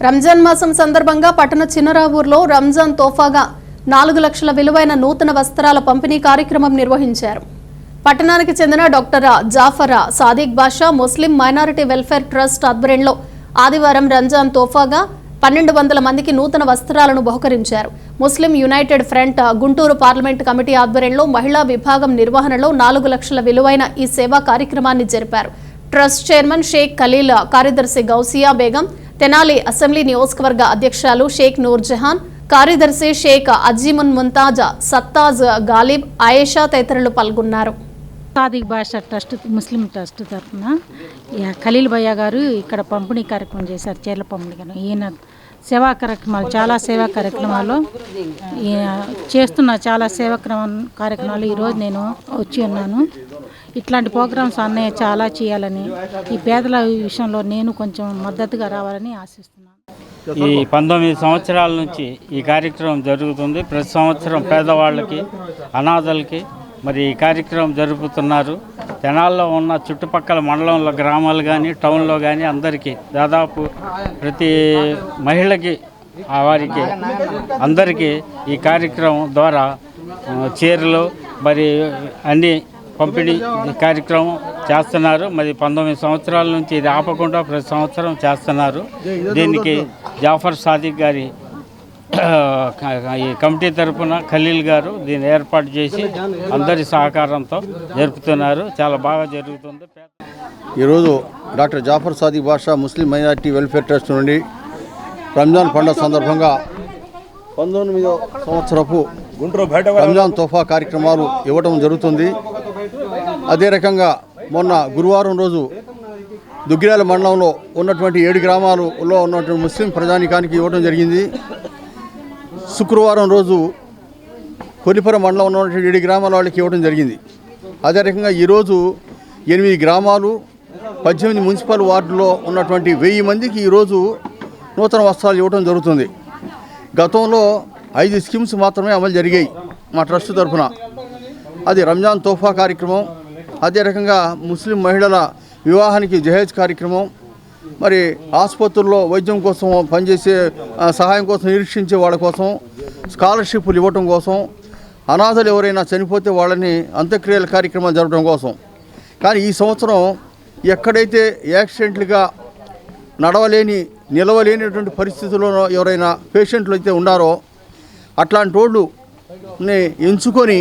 రంజాన్ మాసం సందర్భంగా పట్టణ చిన్నరావూరులో రంజాన్ తోఫాగా 4 లక్షల విలువైన నూతన వస్త్రాల పంపిణీ కార్యక్రమం నిర్వహించారు. పట్టణానికి చెందిన doctor Jafar Sadiq Basha Muslim minority welfare trust ఆధ్వర్యంలో ఆదివారం రంజాన్ తోఫాగా 1200 మందికి నూతన వస్త్రాలను బహుకరించారు. Muslim united front Guntur parliament committee ఆధ్వర్యంలో మహిళా విభాగం నిర్వహణలో 4 లక్షల విలువైన ఈ సేవా కార్యక్రమాన్ని జరిపారు. ట్రస్ట్ చైర్మన్ షేక్ ఖలీల్, కార్యదర్శి గౌసియా బేగం, తెనాలి అసెంబ్లీ నియోజకవర్గ అధ్యక్షులు షేక్ నూర్జహాన్, కార్యదర్శి షేక్ అజీమున్ ముంతాజ్, సత్తాజ్ గాలిబ్, ఆయేషా తదితరులు పాల్గొన్నారు. సాదిక్ బాషా ట్రస్ట్ ముస్లిం ట్రస్ట్ తరఫున ఖలీల్ భయ్య గారు ఇక్కడ పంపిణీ కార్యక్రమం చేశారు. చీరల పంపిణీ ఈయన సేవా కార్యక్రమాలు చాలా సేవా కార్యక్రమాలు చేస్తున్న చాలా కార్యక్రమాలు ఈరోజు నేను వచ్చి ఉన్నాను. ఇట్లాంటి ప్రోగ్రామ్స్ అన్నయ్య చాలా చేయాలని, ఈ పేదల విషయంలో నేను కొంచెం మద్దతుగా రావాలని ఆశిస్తున్నాను. ఈ 19 సంవత్సరాల నుంచి ఈ కార్యక్రమం జరుగుతుంది. ప్రతి సంవత్సరం పేదవాళ్ళకి, అనాథలకి మరి ఈ కార్యక్రమం జరుపుతున్నారు. తెనాల్లో ఉన్న చుట్టుపక్కల మండలంలో, గ్రామాలు కానీ టౌన్లో కానీ అందరికీ దాదాపు ప్రతి మహిళకి వారికి అందరికీ ఈ కార్యక్రమం ద్వారా చీరలు మరి అన్ని పంపిణీ కార్యక్రమం చేస్తున్నారు. మరి 19 సంవత్సరాల నుంచి ఇది ఆపకుండా ప్రతి సంవత్సరం చేస్తున్నారు. దీనికి జాఫర్ సాదిక్ గారి ఈ కమిటీ తరఫున ఖలీల్ గారు దీన్ని ఏర్పాటు చేసి అందరి సహకారంతో జరుపుతున్నారు. చాలా బాగా జరుగుతుంది. ఈరోజు doctor Jafar Sadiq Basha Muslim minority welfare trust నుండి రంజాన్ పండుగ సందర్భంగా 19వ సంవత్సరపు రంజాన్ తోఫా కార్యక్రమాలు ఇవ్వడం జరుగుతుంది. అదే రకంగా మొన్న గురువారం రోజు దుగ్గిరాల మండలంలో ఉన్నటువంటి 7 గ్రామాలలో ఉన్నటువంటి ముస్లిం ప్రజానికానికి ఇవ్వడం జరిగింది. శుక్రవారం రోజు కొలిపర మండలం ఉన్నటువంటి 7 గ్రామాల వాళ్ళకి ఇవ్వడం జరిగింది. అదే రకంగా ఈరోజు 8 గ్రామాలు 18 మున్సిపల్ వార్డులో ఉన్నటువంటి 1000 మందికి ఈరోజు నూతన వస్త్రాలు ఇవ్వడం జరుగుతుంది. గతంలో 5 స్కీమ్స్ మాత్రమే అమలు జరిగాయి మా ట్రస్ట్ తరఫున. అది రంజాన్ తోఫా కార్యక్రమం, అదే రకంగా ముస్లిం మహిళల వివాహానికి జహేజ్ కార్యక్రమం, మరి ఆసుపత్రుల్లో వైద్యం కోసం పనిచేసే సహాయం కోసం నిరీక్షించే వాళ్ళ కోసం స్కాలర్షిప్లు ఇవ్వటం కోసం, అనాథలు ఎవరైనా చనిపోతే వాళ్ళని అంత్యక్రియల కార్యక్రమాలు జరపడం కోసం. కానీ ఈ సంవత్సరం ఎక్కడైతే యాక్సిడెంట్లుగా నిలవలేనిటువంటి పరిస్థితుల్లో ఎవరైనా పేషెంట్లు అయితే ఉన్నారో అట్లాంటి వాళ్ళని ఎంచుకొని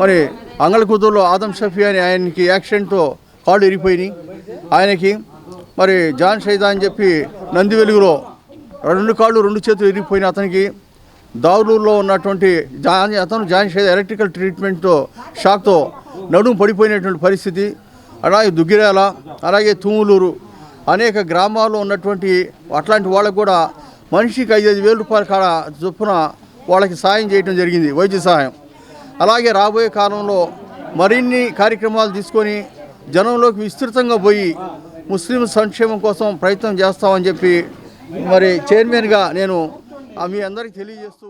మరి అంగళకుదురులో ఆదం షఫీ అని ఆయనకి యాక్సిడెంట్తో కాళ్ళు ఇరిగిపోయినాయి. ఆయనకి మరి జాన్ షైదా అని చెప్పి నంది వెలుగులో 2 కాళ్ళు 2 చేతులు ఇరిగిపోయిన అతనికి దావులూరులో ఉన్నటువంటి జాన్ షైదా ఎలక్ట్రికల్ ట్రీట్మెంట్తో షాక్తో నడుము పడిపోయినటువంటి పరిస్థితి. అలాగే దుగ్గిరాల, అలాగే తుములూరు అనేక గ్రామాల్లో ఉన్నటువంటి అట్లాంటి వాళ్ళకు కూడా మనిషికి 5,000 రూపాయల కాడ చొప్పున వాళ్ళకి సాయం చేయడం జరిగింది, వైద్య సహాయం. అలాగే రాబోయే కాలంలో మరిన్ని కార్యక్రమాలు తీసుకొని జనంలోకి విస్తృతంగా పోయి ముస్లిం సంక్షేమం కోసం ప్రయత్నం చేస్తామని చెప్పి మరి చైర్మన్గా నేను మీ అందరికీ తెలియజేస్తూ